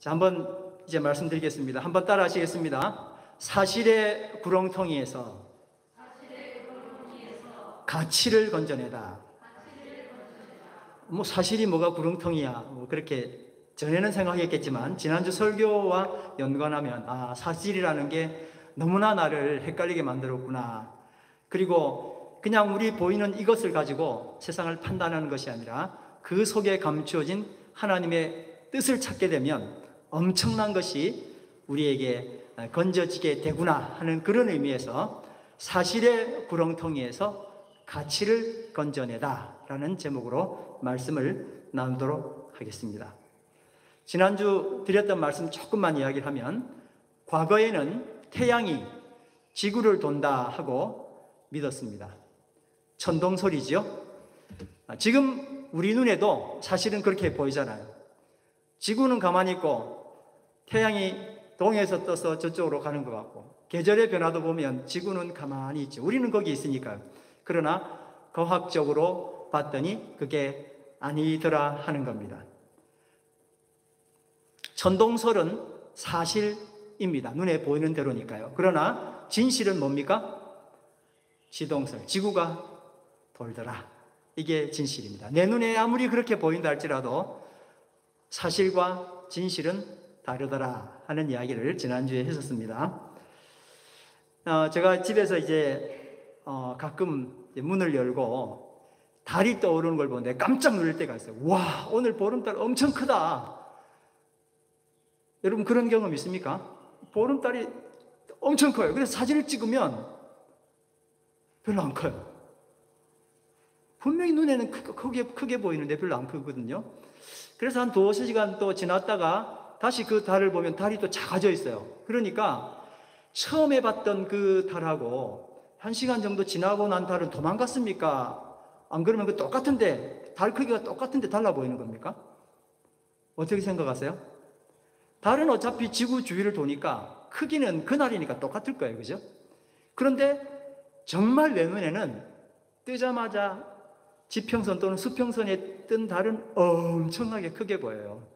자, 한번 이제 말씀드리겠습니다. 한번 따라 하시겠습니다. 사실의 구렁텅이에서 가치를 건져내다. 뭐 사실이 뭐가 구렁텅이야, 뭐 그렇게 전에는 생각했겠지만 지난주 설교와 연관하면 사실이라는 게 너무나 나를 헷갈리게 만들었구나. 그리고 그냥 우리 보이는 이것을 가지고 세상을 판단하는 것이 아니라 그 속에 감추어진 하나님의 뜻을 찾게 되면 엄청난 것이 우리에게 건져지게 되구나 하는 그런 의미에서 사실의 구렁텅이에서 가치를 건져내다 라는 제목으로 말씀을 나누도록 하겠습니다. 지난주 드렸던 말씀 조금만 이야기를 하면, 과거에는 태양이 지구를 돈다 하고 믿었습니다. 천동설이죠. 지금 우리 눈에도 사실은 그렇게 보이잖아요. 지구는 가만히 있고 태양이 동에서 떠서 저쪽으로 가는 것 같고, 계절의 변화도 보면 지구는 가만히 있죠. 우리는 거기 있으니까요. 그러나 과학적으로 봤더니 그게 아니더라 하는 겁니다. 천동설은 사실입니다. 눈에 보이는 대로니까요. 그러나 진실은 뭡니까? 지동설, 지구가 돌더라. 이게 진실입니다. 내 눈에 아무리 그렇게 보인다 할지라도 사실과 진실은 다르더라 하는 이야기를 지난주에 했었습니다. 제가 집에서 이제 가끔 문을 열고 달이 떠오르는 걸 보는데 깜짝 놀랄 때가 있어요. 와, 오늘 보름달 엄청 크다. 여러분 그런 경험 있습니까? 보름달이 엄청 커요. 그래서 사진을 찍으면 별로 안 커요. 분명히 눈에는 크게 보이는데 별로 안 크거든요. 그래서 한 2-3시간 또 지났다가 다시 그 달을 보면 달이 또 작아져 있어요. 그러니까 처음에 봤던 그 달하고 1시간 정도 지나고 난 달은 도망갔습니까? 안 그러면 그 똑같은데, 달 크기가 똑같은데 달라 보이는 겁니까? 어떻게 생각하세요? 달은 어차피 지구 주위를 도니까 크기는 그날이니까 똑같을 거예요. 그죠? 그런데 정말 내 눈에는 뜨자마자 지평선 또는 수평선에 뜬 달은 엄청나게 크게 보여요.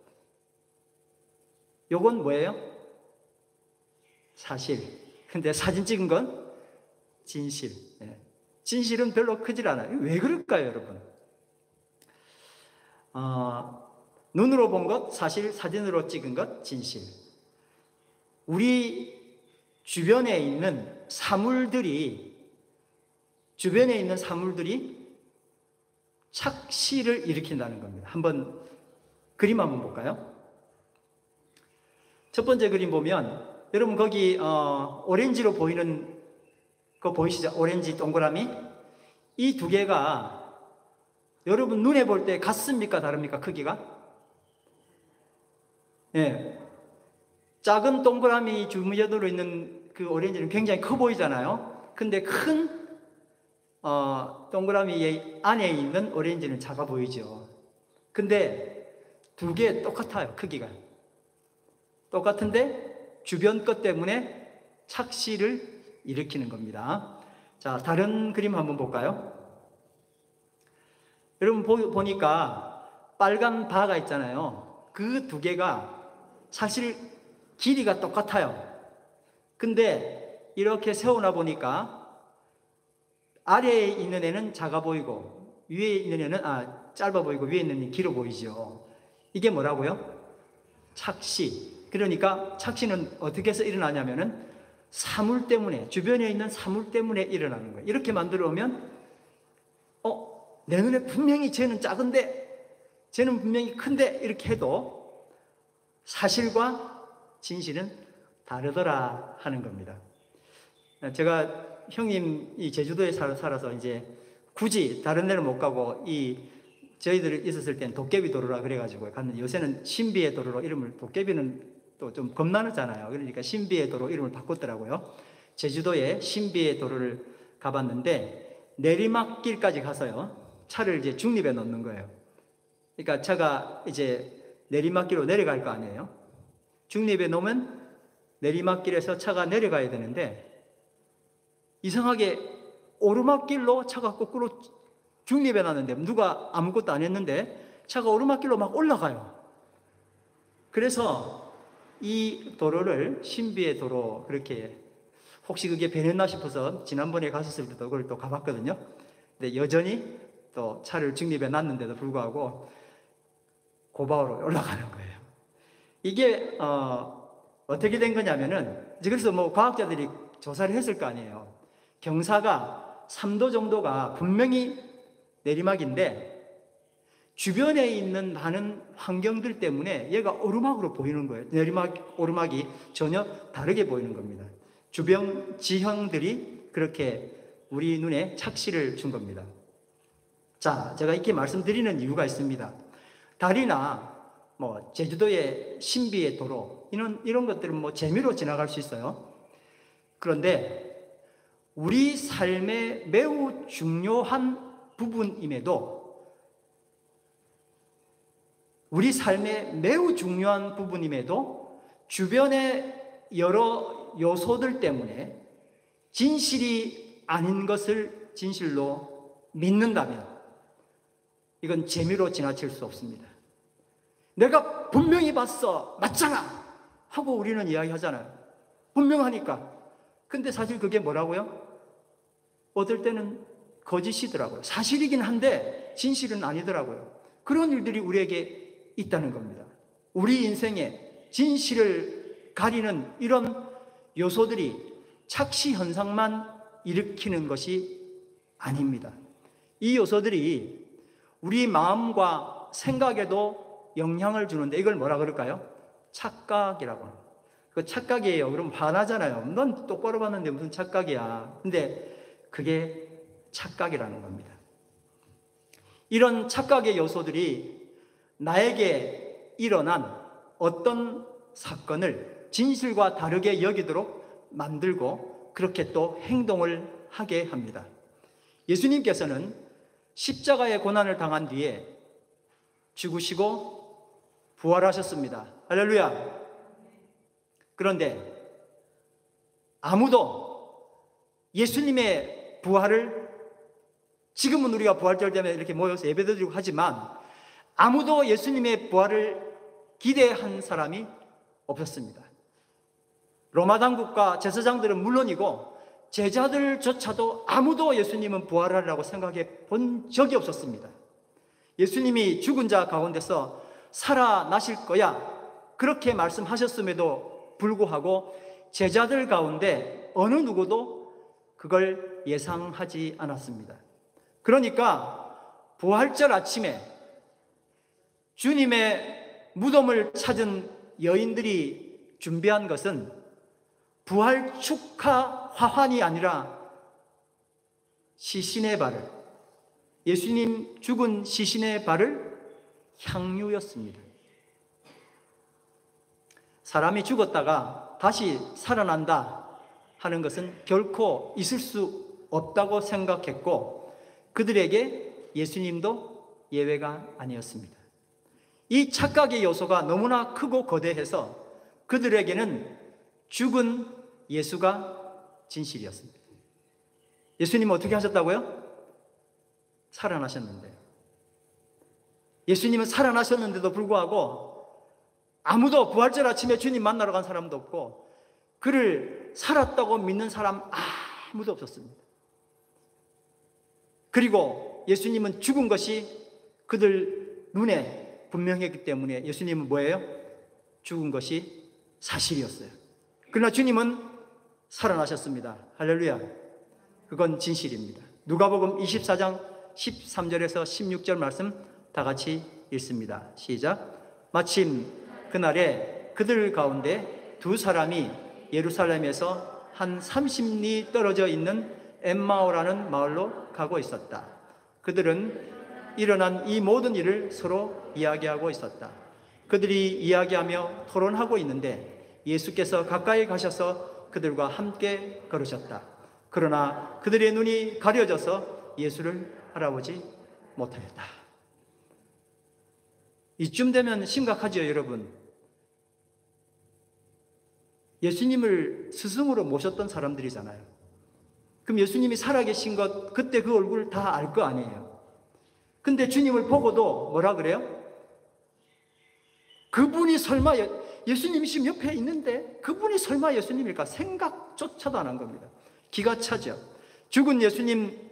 요건 뭐예요? 사실. 근데 사진 찍은 건 진실. 진실은 별로 크질 않아요. 왜 그럴까요, 여러분? 눈으로 본 것 사실, 사진으로 찍은 것 진실. 우리 주변에 있는 사물들이 착시를 일으킨다는 겁니다. 그림 한번 볼까요? 첫 번째 그림 보면 여러분 거기 오렌지로 보이는 거 보이시죠? 오렌지 동그라미. 이 두 개가 여러분 눈에 볼 때 같습니까? 다릅니까? 크기가? 예. 작은 동그라미 주무여들어 있는 그 오렌지는 굉장히 커 보이잖아요. 근데 큰 동그라미 안에 있는 오렌지는 작아 보이죠. 근데 두 개 똑같아요. 크기가 똑같은데 주변 것 때문에 착시를 일으키는 겁니다. 자, 다른 그림 한번 볼까요? 여러분 보니까 빨간 바가 있잖아요. 그 두 개가 사실 길이가 똑같아요. 근데 이렇게 세워놔 보니까 아래에 있는 애는 작아 보이고 위에 있는 애는 짧아 보이고 위에 있는 애는 길어 보이죠. 이게 뭐라고요? 착시. 그러니까 착시는 어떻게 해서 일어나냐면은 사물 때문에, 주변에 있는 사물 때문에 일어나는 거예요. 이렇게 만들어 오면 내 눈에 분명히 쟤는 작은데 쟤는 분명히 큰데 이렇게 해도 사실과 진실은 다르더라 하는 겁니다. 제가 형님이 제주도에 살아서 이제 굳이 다른 데는 못 가고 저희들 있었을 땐 도깨비 도로라 그래가지고 갔는데, 요새는 신비의 도로로 이름을, 도깨비는 또 좀 겁나잖아요. 그러니까 신비의 도로 이름을 바꿨더라고요. 제주도에 신비의 도로를 가봤는데 내리막길까지 가서요, 차를 이제 중립에 놓는 거예요. 그러니까 차가 이제 내리막길로 내려갈 거 아니에요. 중립에 놓으면 내리막길에서 차가 내려가야 되는데 이상하게 오르막길로 차가 거꾸로 중립에 놨는데 누가 아무것도 안 했는데 차가 오르막길로 막 올라가요. 그래서 이 도로를 신비의 도로, 그렇게 혹시 그게 변했나 싶어서 지난번에 갔었을 때도 그걸 또 가봤거든요. 근데 여전히 또 차를 중립해 놨는데도 불구하고 고바오로 올라가는 거예요. 이게 어떻게 된 거냐면은, 그래서 뭐 과학자들이 조사를 했을 거 아니에요. 경사가 3도 정도가 분명히 내리막인데 주변에 있는 많은 환경들 때문에 얘가 오르막으로 보이는 거예요. 내리막, 오르막이 전혀 다르게 보이는 겁니다. 주변 지형들이 그렇게 우리 눈에 착시를 준 겁니다. 자, 제가 이렇게 말씀드리는 이유가 있습니다. 달이나 뭐 제주도의 신비의 도로, 이런 것들은 뭐 재미로 지나갈 수 있어요. 그런데 우리 삶의 매우 중요한 부분임에도, 주변의 여러 요소들 때문에 진실이 아닌 것을 진실로 믿는다면 이건 재미로 지나칠 수 없습니다. 내가 분명히 봤어, 맞잖아 하고 우리는 이야기하잖아요. 분명하니까. 근데 사실 그게 뭐라고요? 어떨 때는 거짓이더라고요. 사실이긴 한데 진실은 아니더라고요. 그런 일들이 우리에게 있다는 겁니다. 우리 인생에 진실을 가리는 이런 요소들이 착시 현상만 일으키는 것이 아닙니다. 이 요소들이 우리 마음과 생각에도 영향을 주는데 이걸 뭐라 그럴까요? 착각이라고 합니다. 그 착각이에요. 그럼 화나잖아요. 넌 똑바로 봤는데 무슨 착각이야. 근데 그게 착각이라는 겁니다. 이런 착각의 요소들이 나에게 일어난 어떤 사건을 진실과 다르게 여기도록 만들고 그렇게 또 행동을 하게 합니다. 예수님께서는 십자가의 고난을 당한 뒤에 죽으시고 부활하셨습니다. 할렐루야. 그런데 아무도 예수님의 부활을, 지금은 우리가 부활절 때문에 이렇게 모여서 예배도 드리고 하지만 아무도 예수님의 부활을 기대한 사람이 없었습니다. 로마 당국과 제사장들은 물론이고 제자들조차도 아무도 예수님은 부활하리라고 생각해 본 적이 없었습니다. 예수님이 죽은 자 가운데서 살아나실 거야 그렇게 말씀하셨음에도 불구하고 제자들 가운데 어느 누구도 그걸 예상하지 않았습니다. 그러니까 부활절 아침에 주님의 무덤을 찾은 여인들이 준비한 것은 부활 축하 화환이 아니라 시신의 발을, 예수님 죽은 시신의 발을 향유였습니다. 사람이 죽었다가 다시 살아난다 하는 것은 결코 있을 수 없다고 생각했고 그들에게 예수님도 예외가 아니었습니다. 이 착각의 요소가 너무나 크고 거대해서 그들에게는 죽은 예수가 진실이었습니다. 예수님은 어떻게 하셨다고요? 살아나셨는데, 예수님은 살아나셨는데도 불구하고 아무도 부활절 아침에 주님 만나러 간 사람도 없고 그를 살았다고 믿는 사람 아무도 없었습니다. 그리고 예수님은 죽은 것이 그들 눈에 분명했기 때문에 예수님은 뭐예요? 죽은 것이 사실이었어요. 그러나 주님은 살아나셨습니다. 할렐루야. 그건 진실입니다. 누가복음 24장 13절에서 16절 말씀 다 같이 읽습니다. 시작. 마침 그날에 그들 가운데 두 사람이 예루살렘에서 한 30리 떨어져 있는 엠마오라는 마을로 가고 있었다. 그들은 일어난 이 모든 일을 서로 이야기하고 있었다. 그들이 이야기하며 토론하고 있는데 예수께서 가까이 가셔서 그들과 함께 걸으셨다. 그러나 그들의 눈이 가려져서 예수를 알아보지 못하였다. 이쯤 되면 심각하죠, 여러분. 예수님을 스승으로 모셨던 사람들이잖아요. 그럼 예수님이 살아계신 것, 그때 그 얼굴 다 알 거 아니에요. 근데 주님을 보고도 뭐라 그래요? 그분이 설마 예수님이 지금 옆에 있는데 그분이 설마 예수님일까 생각조차도 안 한 겁니다. 기가 차죠. 죽은 예수님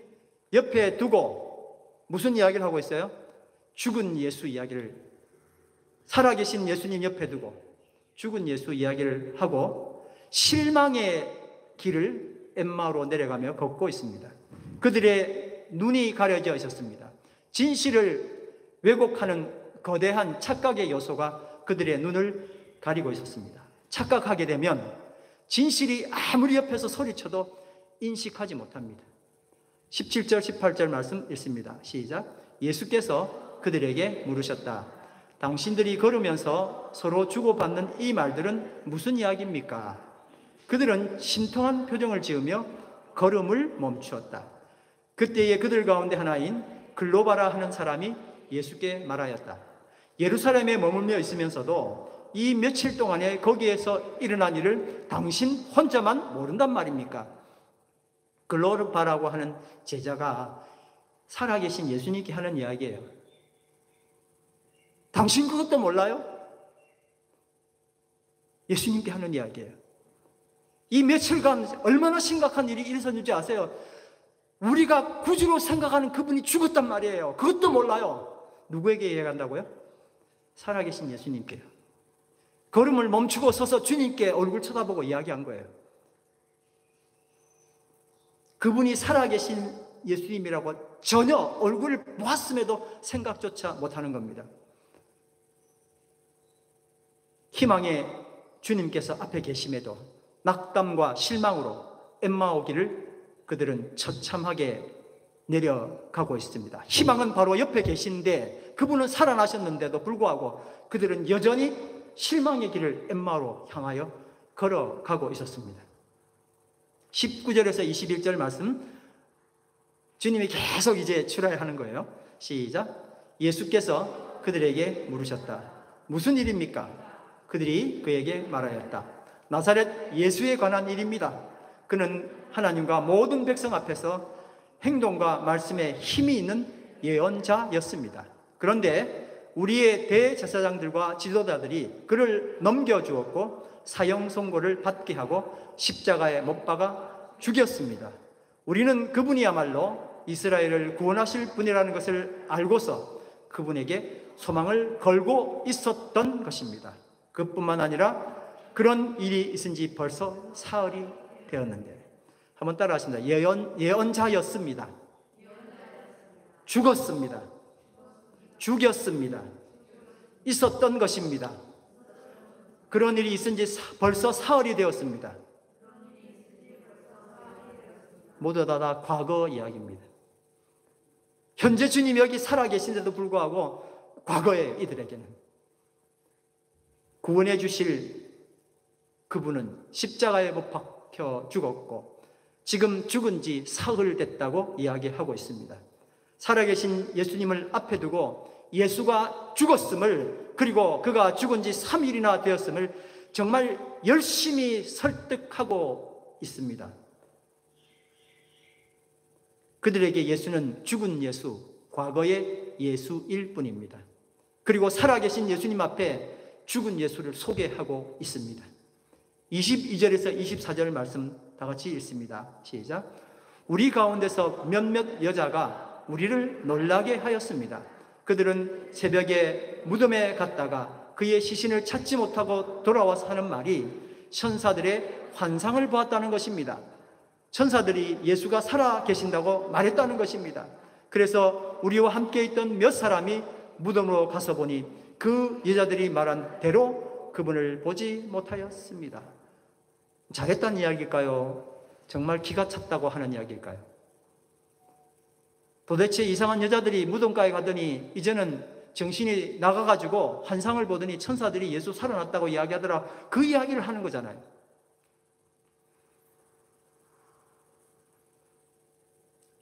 옆에 두고 무슨 이야기를 하고 있어요? 죽은 예수 이야기를, 살아계신 예수님 옆에 두고 죽은 예수 이야기를 하고 실망의 길을 엠마오로 내려가며 걷고 있습니다. 그들의 눈이 가려져 있었습니다. 진실을 왜곡하는 거대한 착각의 요소가 그들의 눈을 가리고 있었습니다. 착각하게 되면 진실이 아무리 옆에서 소리쳐도 인식하지 못합니다. 17절 18절 말씀 읽습니다. 시작. 예수께서 그들에게 물으셨다. 당신들이 걸으면서 서로 주고받는 이 말들은 무슨 이야기입니까? 그들은 심통한 표정을 지으며 걸음을 멈추었다. 그때에 그들 가운데 하나인 글로바라 하는 사람이 예수께 말하였다. 예루살렘에 머물며 있으면서도 이 며칠 동안에 거기에서 일어난 일을 당신 혼자만 모른단 말입니까? 글로바라고 하는 제자가 살아계신 예수님께 하는 이야기예요. 당신 그것도 몰라요? 예수님께 하는 이야기예요. 이 며칠간 얼마나 심각한 일이 일어섰는지 아세요? 우리가 구주로 생각하는 그분이 죽었단 말이에요. 그것도 몰라요. 누구에게 이야기한다고요? 살아계신 예수님께요. 걸음을 멈추고 서서 주님께 얼굴 쳐다보고 이야기한 거예요. 그분이 살아계신 예수님이라고 전혀 얼굴을 보았음에도 생각조차 못하는 겁니다. 희망의 주님께서 앞에 계심에도 낙담과 실망으로 엠마오 길을 그들은 처참하게 내려가고 있습니다. 희망은 바로 옆에 계신데 그분은 살아나셨는데도 불구하고 그들은 여전히 실망의 길을 엠마오로 향하여 걸어가고 있었습니다. 19절에서 21절 말씀, 주님이 계속 이제 출하하는 거예요. 시작. 예수께서 그들에게 물으셨다. 무슨 일입니까? 그들이 그에게 말하였다. 나사렛 예수에 관한 일입니다. 그는 하나님과 모든 백성 앞에서 행동과 말씀에 힘이 있는 예언자였습니다. 그런데 우리의 대제사장들과 지도자들이 그를 넘겨주었고 사형 선고를 받게 하고 십자가에 못 박아 죽였습니다. 우리는 그분이야말로 이스라엘을 구원하실 분이라는 것을 알고서 그분에게 소망을 걸고 있었던 것입니다. 그뿐만 아니라 그런 일이 있은 지 벌써 사흘이 되었는데, 한번 따라 하십니다. 예언자였습니다. 죽었습니다. 죽였습니다. 있었던 것입니다. 그런 일이 있은 지 벌써 사흘이 되었습니다. 모두 다 과거 이야기입니다. 현재 주님이 여기 살아계신데도 불구하고 과거에 이들에게는 구원해 주실 그분은 십자가에 못 박혀 죽었고 지금 죽은 지 사흘 됐다고 이야기하고 있습니다. 살아계신 예수님을 앞에 두고 예수가 죽었음을, 그리고 그가 죽은 지 3일이나 되었음을 정말 열심히 설득하고 있습니다. 그들에게 예수는 죽은 예수, 과거의 예수일 뿐입니다. 그리고 살아계신 예수님 앞에 죽은 예수를 소개하고 있습니다. 22절에서 24절 말씀 다 같이 읽습니다. 시작. 우리 가운데서 몇몇 여자가 우리를 놀라게 하였습니다. 그들은 새벽에 무덤에 갔다가 그의 시신을 찾지 못하고 돌아와서 하는 말이 천사들의 환상을 보았다는 것입니다. 천사들이 예수가 살아 계신다고 말했다는 것입니다. 그래서 우리와 함께 있던 몇 사람이 무덤으로 가서 보니 그 여자들이 말한 대로 그분을 보지 못하였습니다. 잘했다는 이야기일까요? 정말 기가 찼다고 하는 이야기일까요? 도대체 이상한 여자들이 무덤가에 가더니 이제는 정신이 나가가지고 환상을 보더니 천사들이 예수 살아났다고 이야기하더라. 그 이야기를 하는 거잖아요.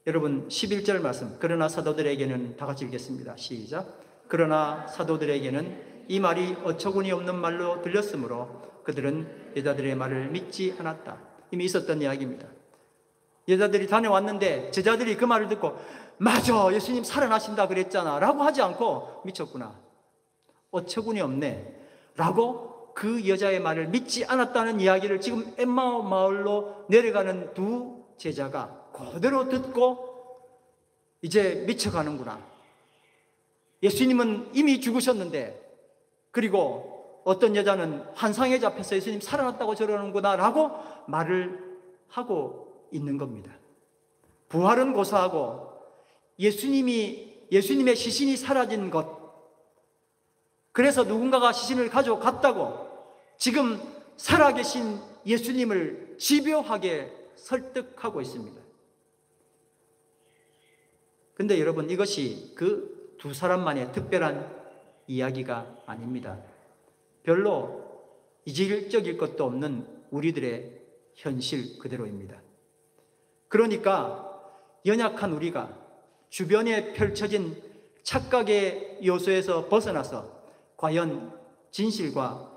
여러분 11절 말씀, 그러나 사도들에게는, 다 같이 읽겠습니다. 시작. 그러나 사도들에게는 이 말이 어처구니 없는 말로 들렸으므로 그들은 여자들의 말을 믿지 않았다. 이미 있었던 이야기입니다. 여자들이 다녀왔는데 제자들이 그 말을 듣고 맞아, 예수님 살아나신다 그랬잖아 라고 하지 않고 미쳤구나, 어처구니 없네 라고 그 여자의 말을 믿지 않았다는 이야기를 지금 엠마오 마을로 내려가는 두 제자가 그대로 듣고 이제 미쳐가는구나. 예수님은 이미 죽으셨는데, 그리고 어떤 여자는 환상에 잡혀서 예수님 살아났다고 저러는구나 라고 말을 하고 있는 겁니다. 부활은 고사하고 예수님의 시신이 사라진 것, 그래서 누군가가 시신을 가져갔다고 지금 살아계신 예수님을 집요하게 설득하고 있습니다. 근데 여러분, 이것이 그 두 사람만의 특별한 이야기가 아닙니다. 별로 이질적일 것도 없는 우리들의 현실 그대로입니다. 그러니까 연약한 우리가 주변에 펼쳐진 착각의 요소에서 벗어나서 과연 진실과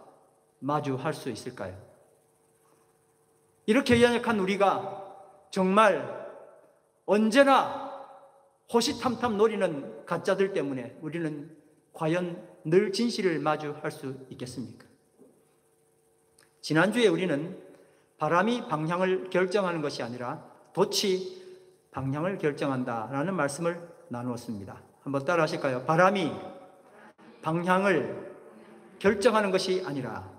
마주할 수 있을까요? 이렇게 연약한 우리가 정말 언제나 호시탐탐 노리는 가짜들 때문에 우리는 과연 늘 진실을 마주할 수 있겠습니까? 지난주에 우리는 바람이 방향을 결정하는 것이 아니라 돛이 방향을 결정한다라는 말씀을 나누었습니다. 한번 따라 하실까요? 바람이 방향을 결정하는 것이 아니라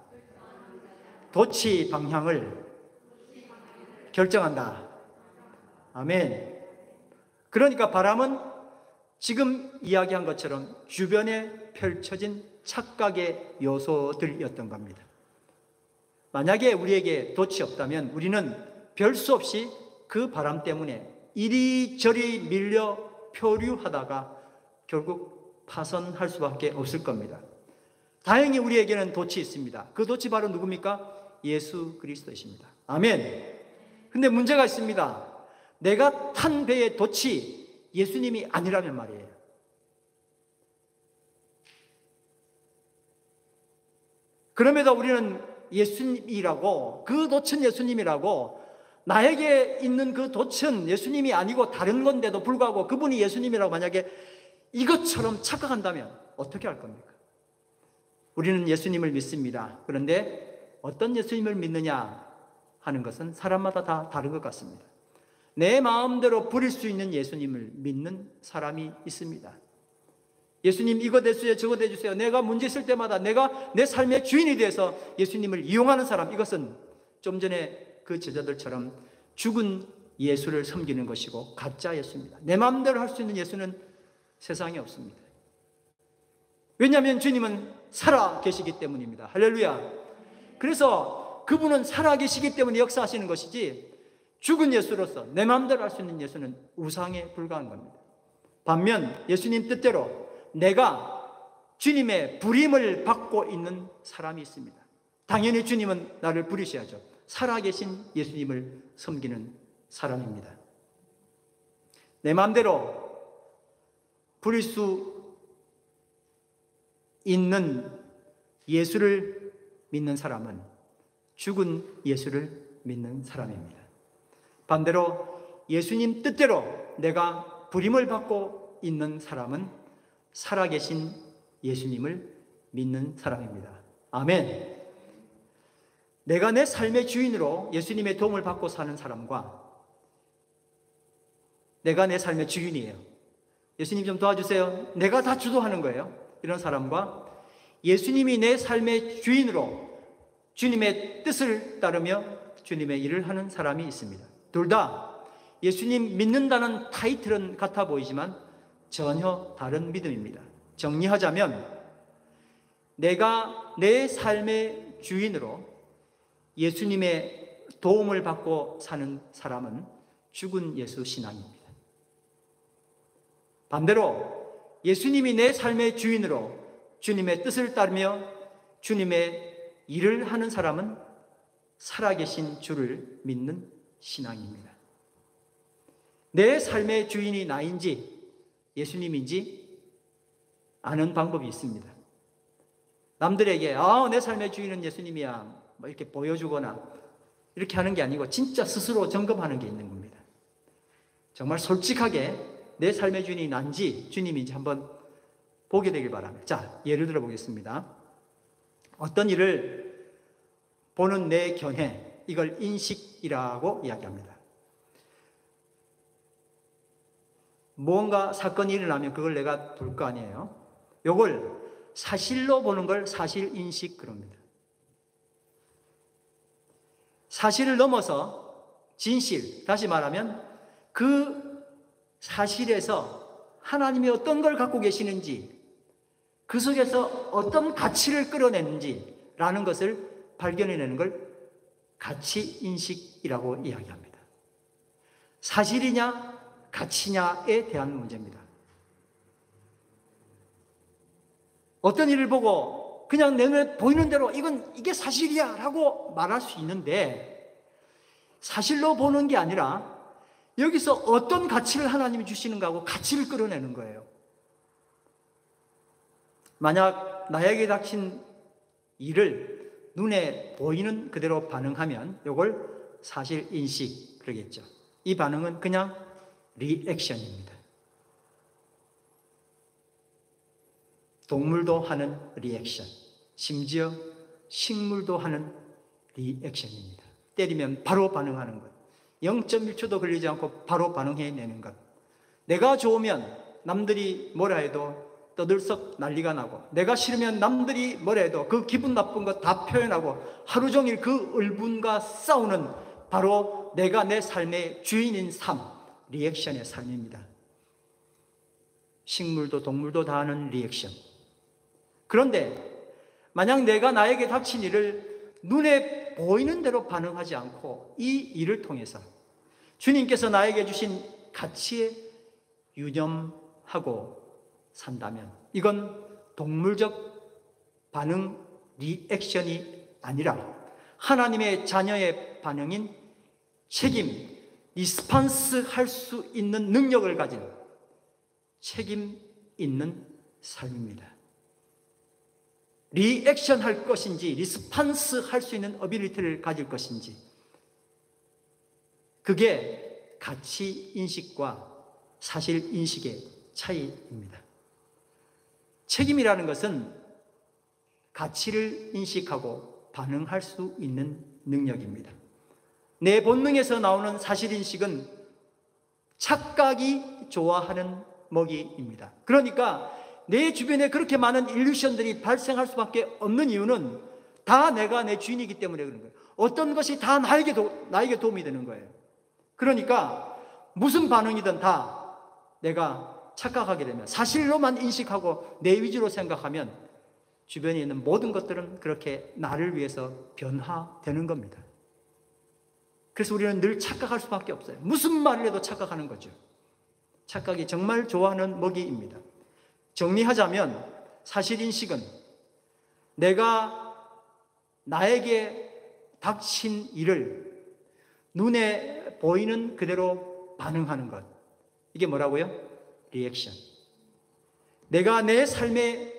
돛이 방향을 결정한다. 아멘. 그러니까 바람은 지금 이야기한 것처럼 주변에 펼쳐진 착각의 요소들이었던 겁니다. 만약에 우리에게 돛이 없다면 우리는 별 수 없이 그 바람 때문에 이리저리 밀려 표류하다가 결국 파손할 수밖에 없을 겁니다. 다행히 우리에게는 돛이 있습니다. 그 돛이 바로 누굽니까? 예수 그리스도이십니다. 아멘. 근데 문제가 있습니다. 내가 탄 배의 돛이 예수님이 아니라면 말이에요. 그럼에도 우리는 예수님이라고, 그 돛은 예수님이라고, 나에게 있는 그 돛은 예수님이 아니고 다른 건데도 불구하고 그분이 예수님이라고 만약에 이것처럼 착각한다면 어떻게 할 겁니까? 우리는 예수님을 믿습니다. 그런데 어떤 예수님을 믿느냐 하는 것은 사람마다 다 다른 것 같습니다. 내 마음대로 부릴 수 있는 예수님을 믿는 사람이 있습니다. 예수님 이거 대주세요, 저거 대주세요. 내가 문제 있을 때마다 내가 내 삶의 주인이 돼서 예수님을 이용하는 사람, 이것은 좀 전에 그 제자들처럼 죽은 예수를 섬기는 것이고 가짜 예수입니다. 내 마음대로 할 수 있는 예수는 세상에 없습니다. 왜냐하면 주님은 살아 계시기 때문입니다. 할렐루야. 그래서 그분은 살아 계시기 때문에 역사하시는 것이지 죽은 예수로서 내 마음대로 할 수 있는 예수는 우상에 불과한 겁니다. 반면 예수님 뜻대로 내가 주님의 부림을 받고 있는 사람이 있습니다. 당연히 주님은 나를 부리셔야죠. 살아계신 예수님을 섬기는 사람입니다. 내 마음대로 부릴 수 있는 예수를 믿는 사람은 죽은 예수를 믿는 사람입니다. 반대로 예수님 뜻대로 내가 부림을 받고 있는 사람은 살아계신 예수님을 믿는 사람입니다. 아멘. 내가 내 삶의 주인으로 예수님의 도움을 받고 사는 사람과 내가 내 삶의 주인이에요. 예수님 좀 도와주세요. 내가 다 주도하는 거예요. 이런 사람과 예수님이 내 삶의 주인으로 주님의 뜻을 따르며 주님의 일을 하는 사람이 있습니다. 둘 다 예수님 믿는다는 타이틀은 같아 보이지만 전혀 다른 믿음입니다. 정리하자면 내가 내 삶의 주인으로 예수님의 도움을 받고 사는 사람은 죽은 예수 신앙입니다. 반대로 예수님이 내 삶의 주인으로 주님의 뜻을 따르며 주님의 일을 하는 사람은 살아계신 주를 믿는 신앙입니다. 내 삶의 주인이 나인지 예수님인지 아는 방법이 있습니다. 남들에게 내 삶의 주인은 예수님이야 뭐 이렇게 보여주거나 이렇게 하는 게 아니고 진짜 스스로 점검하는 게 있는 겁니다. 정말 솔직하게 내 삶의 주인이 난지 주님인지 한번 보게 되길 바랍니다. 자, 예를 들어 보겠습니다. 어떤 일을 보는 내 견해, 이걸 인식이라고 이야기합니다. 무언가 사건이 일어나면 그걸 내가 볼 거 아니에요. 이걸 사실로 보는 걸 사실인식 그럽니다. 사실을 넘어서 진실, 다시 말하면 그 사실에서 하나님이 어떤 걸 갖고 계시는지, 그 속에서 어떤 가치를 끌어내는지라는 것을 발견해내는 걸 가치인식이라고 이야기합니다. 사실이냐 가치냐에 대한 문제입니다. 어떤 일을 보고 그냥 내 눈에 보이는 대로 이게 사실이야 라고 말할 수 있는데, 사실로 보는 게 아니라 여기서 어떤 가치를 하나님이 주시는가 하고 가치를 끌어내는 거예요. 만약 나에게 닥친 일을 눈에 보이는 그대로 반응하면 이걸 사실인식 그러겠죠. 이 반응은 그냥 리액션입니다. 동물도 하는 리액션, 심지어 식물도 하는 리액션입니다. 때리면 바로 반응하는 것, 0.1초도 걸리지 않고 바로 반응해내는 것. 내가 좋으면 남들이 뭐라 해도 떠들썩 난리가 나고, 내가 싫으면 남들이 뭐라 해도 그 기분 나쁜 것 다 표현하고 하루 종일 그 울분과 싸우는, 바로 내가 내 삶의 주인인 삶, 리액션의 삶입니다. 식물도 동물도 다 하는 리액션. 그런데 만약 내가 나에게 닥친 일을 눈에 보이는 대로 반응하지 않고 이 일을 통해서 주님께서 나에게 주신 가치에 유념하고 산다면, 이건 동물적 반응, 리액션이 아니라 하나님의 자녀의 반응인 책임, 리스판스 할 수 있는 능력을 가진 책임 있는 삶입니다. 리액션 할 것인지 리스판스 할 수 있는 어빌리티를 가질 것인지, 그게 가치 인식과 사실 인식의 차이입니다. 책임이라는 것은 가치를 인식하고 반응할 수 있는 능력입니다. 내 본능에서 나오는 사실 인식은 착각이 좋아하는 먹이입니다. 그러니까 내 주변에 그렇게 많은 일루션들이 발생할 수밖에 없는 이유는 다 내가 내 주인이기 때문에 그런 거예요. 어떤 것이 다 나에게 도움이 되는 거예요. 그러니까 무슨 반응이든 다 내가 착각하게 되면, 사실로만 인식하고 내 위주로 생각하면 주변에 있는 모든 것들은 그렇게 나를 위해서 변화되는 겁니다. 그래서 우리는 늘 착각할 수밖에 없어요. 무슨 말을 해도 착각하는 거죠. 착각이 정말 좋아하는 먹이입니다. 정리하자면 사실인식은 내가 나에게 닥친 일을 눈에 보이는 그대로 반응하는 것. 이게 뭐라고요? 리액션. 내가 내 삶의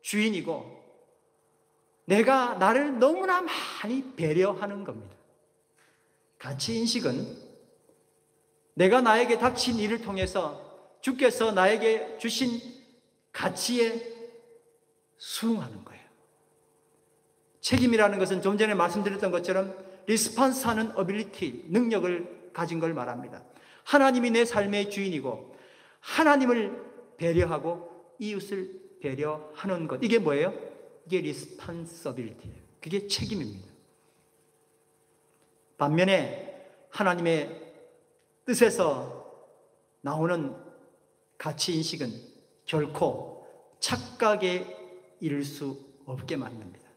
주인이고 내가 나를 너무나 많이 배려하는 겁니다. 가치인식은 내가 나에게 닥친 일을 통해서 주께서 나에게 주신 가치에 수긍하는 거예요. 책임이라는 것은 좀 전에 말씀드렸던 것처럼 리스폰스하는 어빌리티, 능력을 가진 걸 말합니다. 하나님이 내 삶의 주인이고 하나님을 배려하고 이웃을 배려하는 것, 이게 뭐예요? 이게 리스폰서빌리티예요. 그게 책임입니다. 반면에 하나님의 뜻에서 나오는 가치인식은 결코 착각에 이를 수 없게 만듭니다.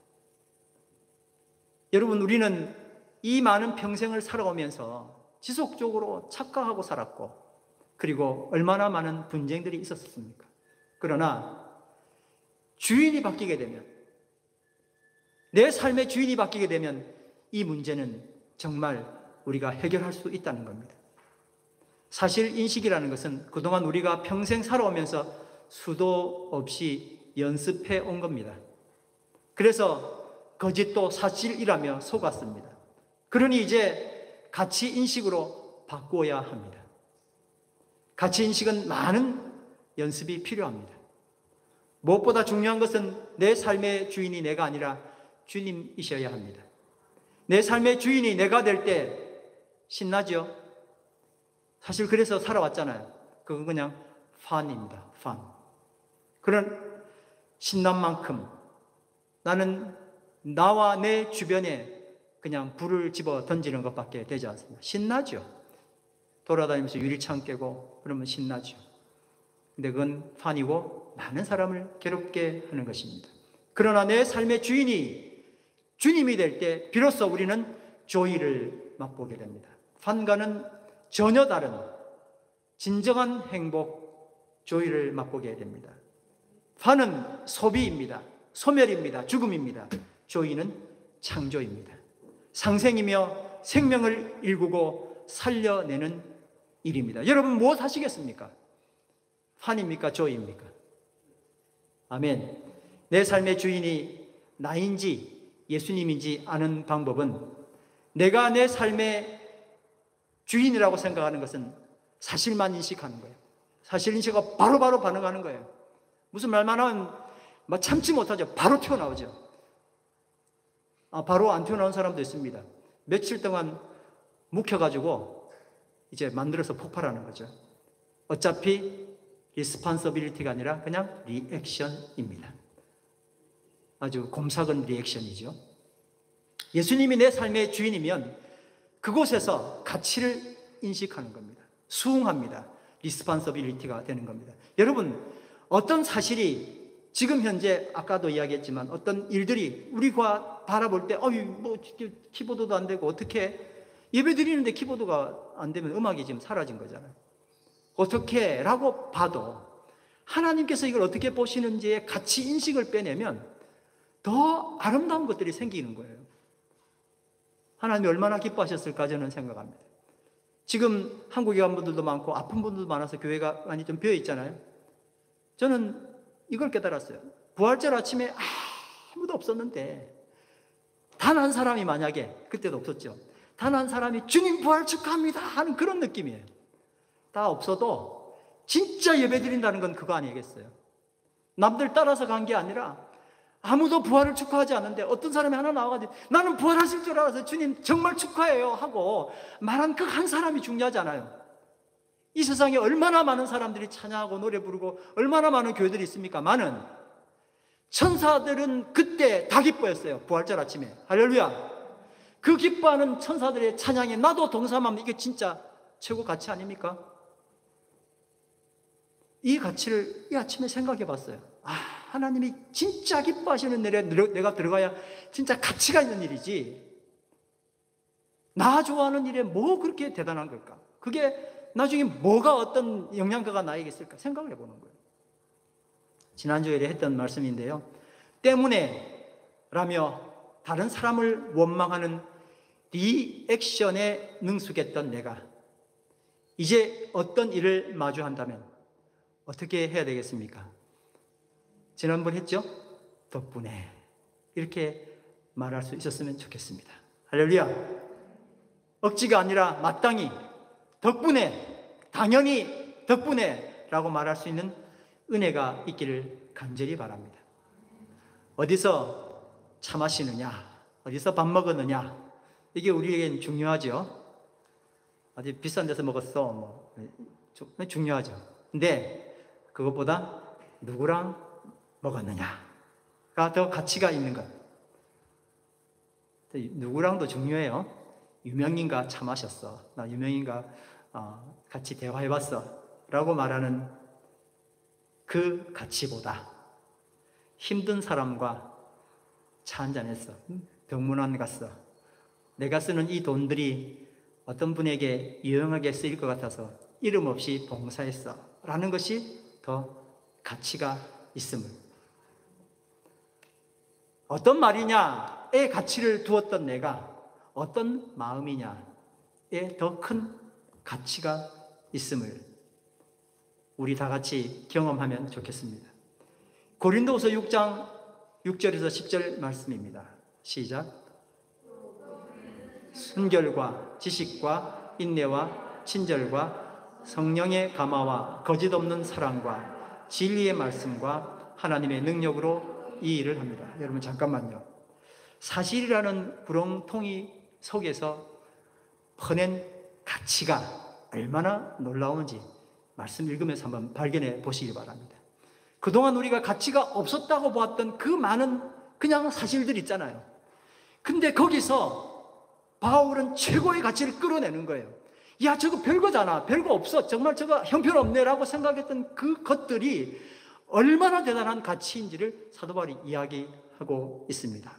여러분, 우리는 이 많은 평생을 살아오면서 지속적으로 착각하고 살았고, 그리고 얼마나 많은 분쟁들이 있었습니까? 그러나 주인이 바뀌게 되면, 내 삶의 주인이 바뀌게 되면 이 문제는 정말 우리가 해결할 수 있다는 겁니다. 사실 인식이라는 것은 그동안 우리가 평생 살아오면서 수도 없이 연습해 온 겁니다. 그래서 거짓도 사실이라며 속았습니다. 그러니 이제 가치 인식으로 바꾸어야 합니다. 가치 인식은 많은 연습이 필요합니다. 무엇보다 중요한 것은 내 삶의 주인이 내가 아니라 주님이셔야 합니다. 내 삶의 주인이 내가 될 때 신나죠? 사실 그래서 살아왔잖아요. 그건 그냥 판입니다. 판. 그런 신남만큼 나는 나와 내 주변에 그냥 불을 집어 던지는 것밖에 되지 않습니다. 신나죠? 돌아다니면서 유리창 깨고 그러면 신나죠. 근데 그건 판이고 많은 사람을 괴롭게 하는 것입니다. 그러나 내 삶의 주인이 주님이 될 때 비로소 우리는 조이를 맛보게 됩니다. 판과는 전혀 다른 진정한 행복, 조이를 맛보게 됩니다. 판은 소비입니다. 소멸입니다. 죽음입니다. 조이는 창조입니다. 상생이며 생명을 일구고 살려내는 일입니다. 여러분 무엇 하시겠습니까? 판입니까? 조이입니까? 아멘. 내 삶의 주인이 나인지 예수님인지 아는 방법은 내가 내 삶의 주인이라고 생각하는 것은 사실만 인식하는 거예요. 사실 인식하고 바로바로 반응하는 거예요. 무슨 말만 하면 참지 못하죠. 바로 튀어나오죠. 바로 안 튀어나온 사람도 있습니다. 며칠 동안 묵혀가지고 이제 만들어서 폭발하는 거죠. 어차피 리스폰서빌리티가 아니라 그냥 리액션입니다. 아주 곰삭은 리액션이죠. 예수님이 내 삶의 주인이면 그곳에서 가치를 인식하는 겁니다. 수긍합니다. 리스폰서빌리티가 되는 겁니다. 여러분, 어떤 사실이 지금 현재 아까도 이야기했지만 어떤 일들이 우리가 바라볼 때 키보드도 안 되고 어떻게 예배 드리는데 키보드가 안 되면 음악이 지금 사라진 거잖아요. 어떻게 라고 봐도 하나님께서 이걸 어떻게 보시는지의 가치 인식을 빼내면 더 아름다운 것들이 생기는 거예요. 하나님이 얼마나 기뻐하셨을까 저는 생각합니다. 지금 한국에 간 분들도 많고 아픈 분들도 많아서 교회가 많이 좀 비어 있잖아요. 저는 이걸 깨달았어요. 부활절 아침에 아무도 없었는데 단 한 사람이 만약에, 그때도 없었죠, 단 한 사람이 주님 부활 축하합니다 하는 그런 느낌이에요. 다 없어도 진짜 예배 드린다는 건 그거 아니겠어요? 남들 따라서 간 게 아니라 아무도 부활을 축하하지 않는데 어떤 사람이 하나 나와가지고 나는 부활하실 줄 알아서 주님 정말 축하해요 하고 말한 그 한 사람이 중요하잖아요. 이 세상에 얼마나 많은 사람들이 찬양하고 노래 부르고 얼마나 많은 교회들이 있습니까? 많은 천사들은 그때 다 기뻐했어요. 부활절 아침에. 할렐루야. 그 기뻐하는 천사들의 찬양에 나도 동참하면 이게 진짜 최고 가치 아닙니까? 이 가치를 이 아침에 생각해 봤어요. 하나님이 진짜 기뻐하시는 일에 내가 들어가야 진짜 가치가 있는 일이지, 나 좋아하는 일에 뭐 그렇게 대단한 걸까? 그게 나중에 뭐가 어떤 영향가가 나에게 있을까 생각을 해보는 거예요. 지난주에 했던 말씀인데요, 때문에 라며 다른 사람을 원망하는 리액션에 능숙했던 내가 이제 어떤 일을 마주한다면 어떻게 해야 되겠습니까? 지난번 했죠? 덕분에 이렇게 말할 수 있었으면 좋겠습니다. 할렐루야. 억지가 아니라 마땅히 덕분에, 당연히 덕분에 라고 말할 수 있는 은혜가 있기를 간절히 바랍니다. 어디서 차 마시느냐, 어디서 밥 먹었느냐, 이게 우리에겐 중요하죠. 어디 비싼 데서 먹었어, 중요하죠. 근데 그것보다 누구랑 먹었느냐가 더 가치가 있는 것. 누구랑도 중요해요. 유명인과 차 마셨어, 나 유명인과 같이 대화해봤어 라고 말하는 그 가치보다 힘든 사람과 차 한잔했어, 병문안 갔어, 내가 쓰는 이 돈들이 어떤 분에게 유용하게 쓰일 것 같아서 이름 없이 봉사했어 라는 것이 더 가치가 있음을, 어떤 말이냐에 가치를 두었던 내가 어떤 마음이냐에 더 큰 가치가 있음을 우리 다 같이 경험하면 좋겠습니다. 고린도후서 6장 6절에서 10절 말씀입니다. 시작. 순결과 지식과 인내와 친절과 성령의 감화와 거짓 없는 사랑과 진리의 말씀과 하나님의 능력으로 이 일을 합니다. 여러분 잠깐만요. 사실이라는 구렁텅이 속에서 퍼낸 가치가 얼마나 놀라운지 말씀 읽으면서 한번 발견해 보시기 바랍니다. 그동안 우리가 가치가 없었다고 보았던 그 많은 그냥 사실들 있잖아요. 근데 거기서 바울은 최고의 가치를 끌어내는 거예요. 야, 저거 별거잖아. 별거 없어. 정말 저거 형편없네라고 생각했던 그 것들이 얼마나 대단한 가치인지를 사도 바울이 이야기하고 있습니다.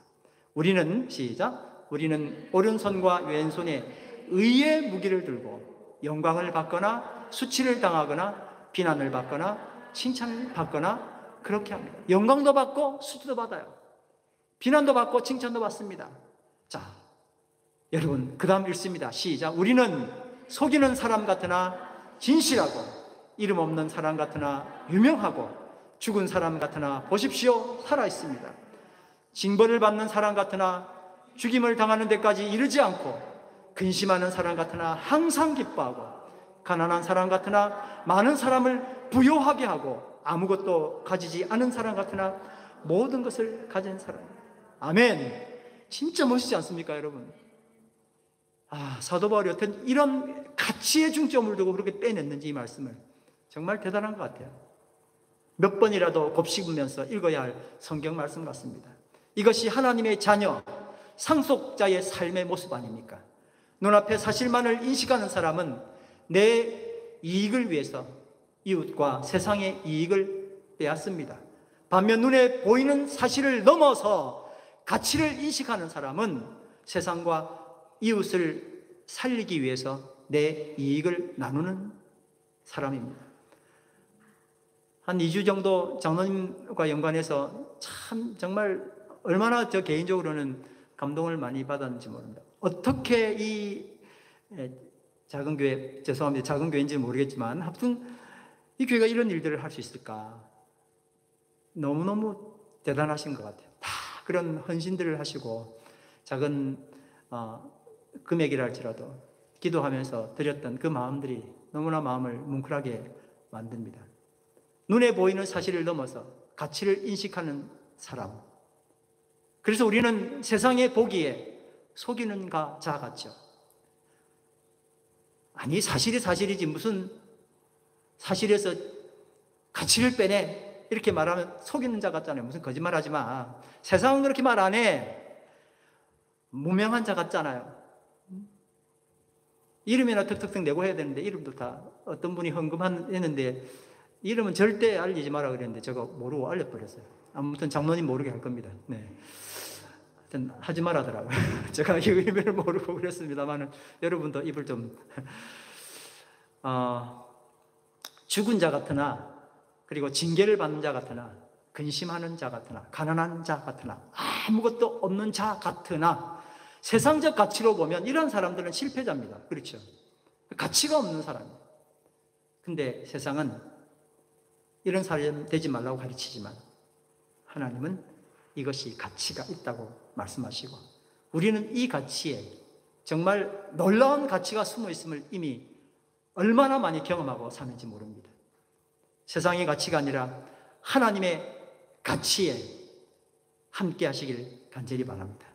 우리는, 시작, 우리는 오른손과 왼손에 의의 무기를 들고 영광을 받거나 수치를 당하거나 비난을 받거나 칭찬을 받거나 그렇게 합니다. 영광도 받고 수치도 받아요. 비난도 받고 칭찬도 받습니다. 자, 여러분, 그 다음 읽습니다. 시작. 우리는 속이는 사람 같으나 진실하고 이름 없는 사람 같으나 유명하고 죽은 사람 같으나 보십시오, 살아있습니다. 징벌을 받는 사람 같으나 죽임을 당하는 데까지 이르지 않고 근심하는 사람 같으나 항상 기뻐하고 가난한 사람 같으나 많은 사람을 부요하게 하고 아무것도 가지지 않은 사람 같으나 모든 것을 가진 사람. 아멘. 진짜 멋있지 않습니까, 여러분? 사도 바울이 어떤 이런 가치의 중점을 두고 그렇게 빼냈는지 이 말씀을 정말 대단한 것 같아요. 몇 번이라도 곱씹으면서 읽어야 할 성경 말씀 같습니다. 이것이 하나님의 자녀, 상속자의 삶의 모습 아닙니까? 눈앞에 사실만을 인식하는 사람은 내 이익을 위해서 이웃과 세상의 이익을 빼앗습니다. 반면 눈에 보이는 사실을 넘어서 가치를 인식하는 사람은 세상과 이웃을 살리기 위해서 내 이익을 나누는 사람입니다. 한 2주 정도 장로님과 연관해서 참 정말 얼마나 저 개인적으로는 감동을 많이 받았는지 모릅니다. 어떻게 이 작은 교회, 죄송합니다. 작은 교회인지는 모르겠지만 아무튼 이 교회가 이런 일들을 할 수 있을까? 너무너무 대단하신 것 같아요. 다 그런 헌신들을 하시고 작은 금액이라 할지라도 기도하면서 드렸던 그 마음들이 너무나 마음을 뭉클하게 만듭니다. 눈에 보이는 사실을 넘어서 가치를 인식하는 사람. 그래서 우리는 세상에 보기에 속이는 자 같죠. 아니, 사실이 사실이지 무슨 사실에서 가치를 빼내 이렇게 말하면 속이는 자 같잖아요. 무슨 거짓말하지 마. 세상은 그렇게 말 안 해. 무명한 자 같잖아요. 이름이나 턱턱턱 내고 해야 되는데 이름도 다 어떤 분이 헌금했는데 이름은 절대 알리지 마라 그랬는데 제가 모르고 알려버렸어요. 아무튼 장로님 모르게 할 겁니다. 네. 하여튼 하지 말라더라고요. 제가 이 의미를 모르고 그랬습니다만 여러분도 입을 좀 죽은 자 같으나 그리고 징계를 받는 자 같으나 근심하는 자 같으나 가난한 자 같으나 아무것도 없는 자 같으나 세상적 가치로 보면 이런 사람들은 실패자입니다. 그렇죠? 가치가 없는 사람이에요. 근데 세상은 이런 사람 되지 말라고 가르치지만 하나님은 이것이 가치가 있다고 말씀하시고 우리는 이 가치에 정말 놀라운 가치가 숨어 있음을 이미 얼마나 많이 경험하고 사는지 모릅니다. 세상의 가치가 아니라 하나님의 가치에 함께 하시길 간절히 바랍니다.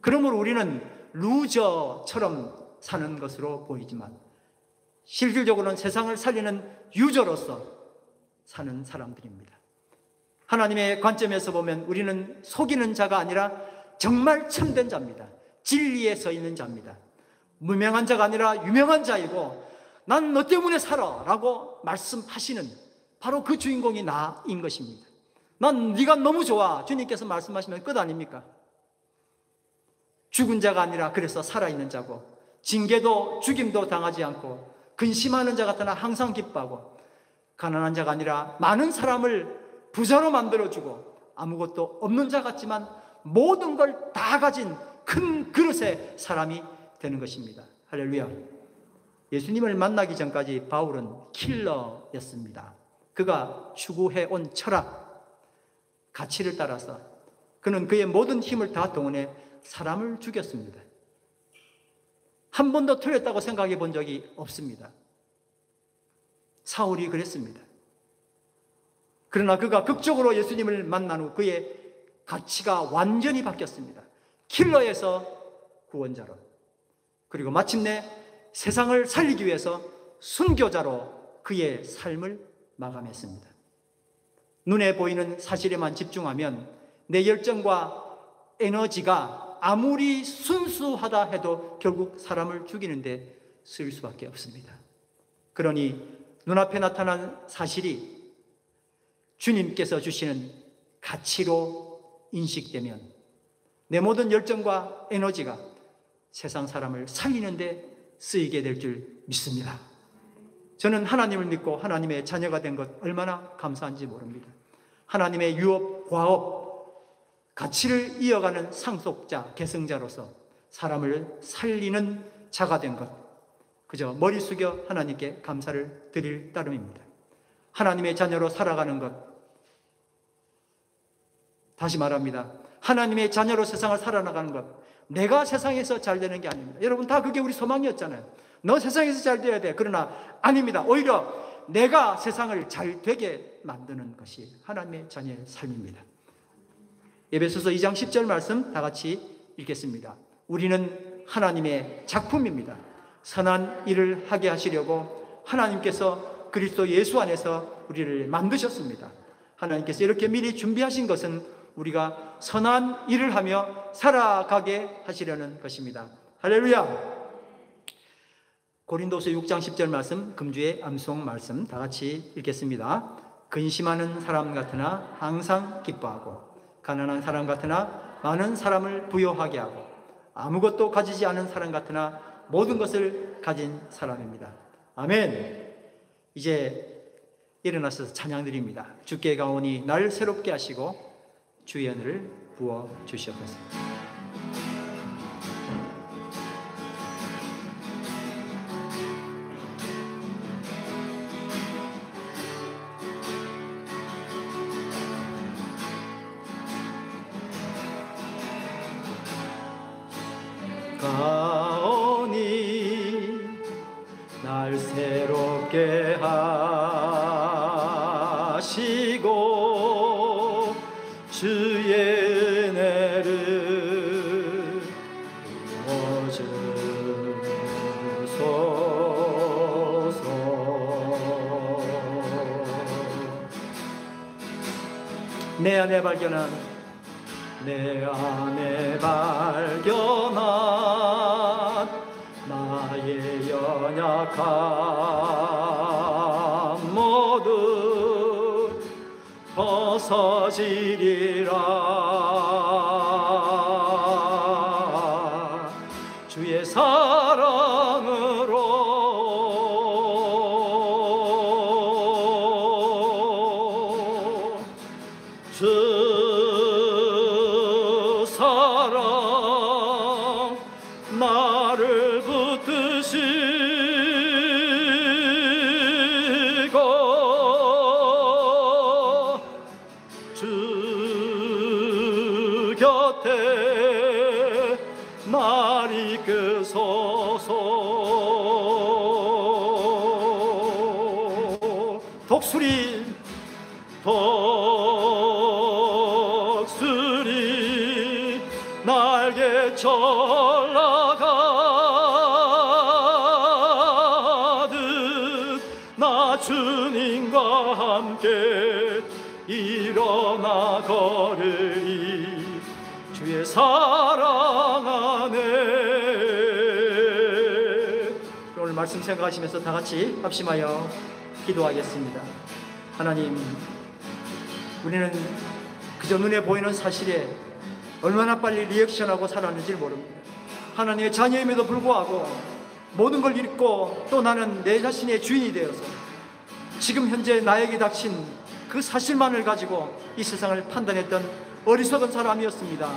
그러므로 우리는 루저처럼 사는 것으로 보이지만 실질적으로는 세상을 살리는 유저로서 사는 사람들입니다. 하나님의 관점에서 보면 우리는 속이는 자가 아니라 정말 참된 자입니다. 진리에 서 있는 자입니다. 무명한 자가 아니라 유명한 자이고 난 너 때문에 살아 라고 말씀하시는 바로 그 주인공이 나인 것입니다. 난 네가 너무 좋아 주님께서 말씀하시면 끝 아닙니까? 죽은 자가 아니라 그래서 살아있는 자고 징계도 죽임도 당하지 않고 근심하는 자 같으나 항상 기뻐하고 가난한 자가 아니라 많은 사람을 부자로 만들어주고 아무것도 없는 자 같지만 모든 걸 다 가진 큰 그릇의 사람이 되는 것입니다. 할렐루야. 예수님을 만나기 전까지 바울은 킬러였습니다. 그가 추구해온 철학, 가치를 따라서 그는 그의 모든 힘을 다 동원해 사람을 죽였습니다. 한 번도 틀렸다고 생각해 본 적이 없습니다. 사울이 그랬습니다. 그러나 그가 극적으로 예수님을 만난 후 그의 가치가 완전히 바뀌었습니다. 킬러에서 구원자로, 그리고 마침내 세상을 살리기 위해서 순교자로 그의 삶을 마감했습니다. 눈에 보이는 사실에만 집중하면 내 열정과 에너지가 아무리 순수하다 해도 결국 사람을 죽이는데 쓸 수밖에 없습니다. 그러니 눈앞에 나타난 사실이 주님께서 주시는 가치로 인식되면 내 모든 열정과 에너지가 세상 사람을 살리는데 쓰이게 될 줄 믿습니다. 저는 하나님을 믿고 하나님의 자녀가 된 것 얼마나 감사한지 모릅니다. 하나님의 유업, 과업, 가치를 이어가는 상속자, 계승자로서 사람을 살리는 자가 된 것, 그저 머리 숙여 하나님께 감사를 드릴 따름입니다. 하나님의 자녀로 살아가는 것, 다시 말합니다. 하나님의 자녀로 세상을 살아나가는 것, 내가 세상에서 잘 되는 게 아닙니다. 여러분 다 그게 우리 소망이었잖아요. 너 세상에서 잘 돼야 돼. 그러나 아닙니다. 오히려 내가 세상을 잘 되게 만드는 것이 하나님의 자녀의 삶입니다. 에베소서 2장 10절 말씀 다 같이 읽겠습니다. 우리는 하나님의 작품입니다. 선한 일을 하게 하시려고 하나님께서 그리스도 예수 안에서 우리를 만드셨습니다. 하나님께서 이렇게 미리 준비하신 것은 우리가 선한 일을 하며 살아가게 하시려는 것입니다. 할렐루야! 고린도서 6장 10절 말씀, 금주의 암송 말씀 다 같이 읽겠습니다. 근심하는 사람 같으나 항상 기뻐하고 가난한 사람 같으나 많은 사람을 부요하게 하고 아무것도 가지지 않은 사람 같으나 모든 것을 가진 사람입니다. 아멘. 이제 일어나셔서 찬양 드립니다. 주께 가오니 날 새롭게 하시고 주의 은혜를 부어 주시옵소서. 가오니 날 새롭게 하시고 주의 은혜를 부어주소서. 내 안에 발견한 나의 연약함 모두 벗어지리라. 주의 사랑으로 주 사랑 나를 붙드시고 주 곁에 날 이끄소서. 독수리 날개 올라가듯 나 주님과 함께 일어나 걸으리. 주의 사랑 안에. 오늘 말씀 생각하시면서 다 같이 합심하여 기도하겠습니다. 하나님, 우리는 그저 눈에 보이는 사실에 얼마나 빨리 리액션하고 살았는지 모릅니다. 하나님의 자녀임에도 불구하고 모든 걸 잃고 또 나는 내 자신의 주인이 되어서 지금 현재 나에게 닥친 그 사실만을 가지고 이 세상을 판단했던 어리석은 사람이었습니다.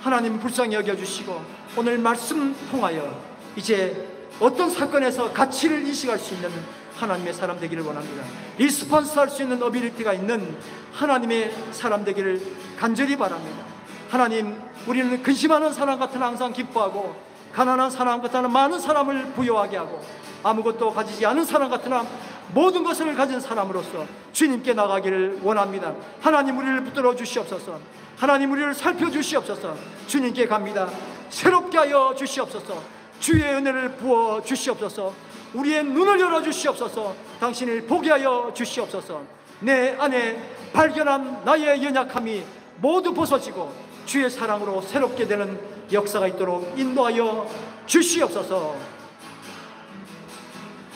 하나님 불쌍히 여겨주시고 오늘 말씀 통하여 이제 어떤 사건에서 가치를 인식할 수 있는 하나님의 사람 되기를 원합니다. 리스폰스 할 수 있는 어빌리티가 있는 하나님의 사람 되기를 간절히 바랍니다. 하나님, 우리는 근심하는 사람 같으나 항상 기뻐하고 가난한 사람 같으나 많은 사람을 부요하게 하고 아무것도 가지지 않은 사람 같으나 모든 것을 가진 사람으로서 주님께 나가기를 원합니다. 하나님, 우리를 붙들어 주시옵소서. 하나님, 우리를 살펴주시옵소서. 주님께 갑니다. 새롭게 하여 주시옵소서. 주의 은혜를 부어 주시옵소서. 우리의 눈을 열어 주시옵소서. 당신을 보게 하여 주시옵소서. 내 안에 발견한 나의 연약함이 모두 벗어지고 주의 사랑으로 새롭게 되는 역사가 있도록 인도하여 주시옵소서.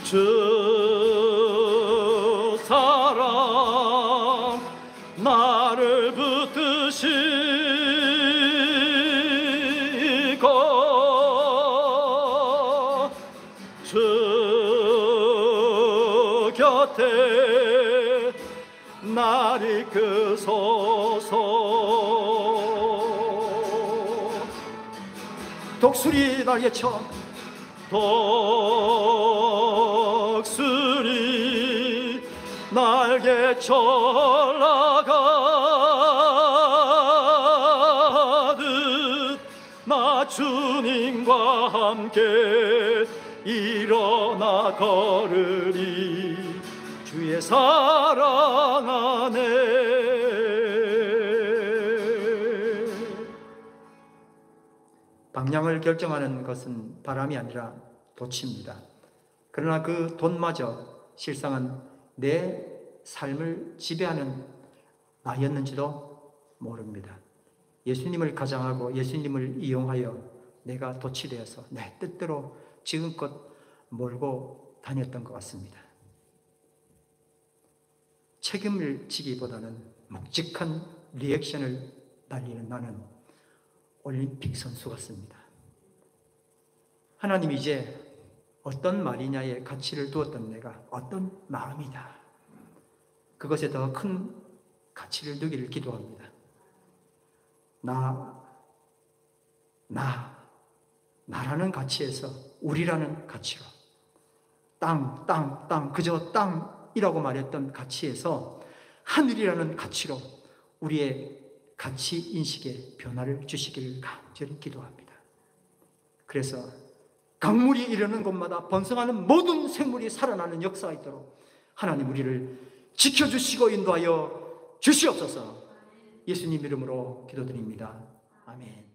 주 사랑 나를 붙드시고 주 곁에 나를 이끄소서. 독수리 날개쳐 독수리 날개쳐 나가듯 나 주님과 함께 일어나 걸으리. 주의 사랑 안에. 방향을 결정하는 것은 바람이 아니라 돛입니다. 그러나 그 돛마저 실상은 내 삶을 지배하는 나였는지도 모릅니다. 예수님을 가장하고 예수님을 이용하여 내가 돛이 되어서 내 뜻대로 지금껏 몰고 다녔던 것 같습니다. 책임을 지기보다는 묵직한 리액션을 날리는 나는 올림픽 선수 같습니다. 하나님, 이제 어떤 말이냐에 가치를 두었던 내가 어떤 마음이냐, 그것에 더 큰 가치를 두기를 기도합니다. 나라는 가치에서 우리라는 가치로, 땅, 그저 땅이라고 말했던 가치에서 하늘이라는 가치로 우리의 가치 인식에 변화를 주시기를 간절히 기도합니다. 그래서 강물이 이르는 곳마다 번성하는 모든 생물이 살아나는 역사가 있도록 하나님 우리를 지켜주시고 인도하여 주시옵소서. 예수님 이름으로 기도드립니다. 아멘.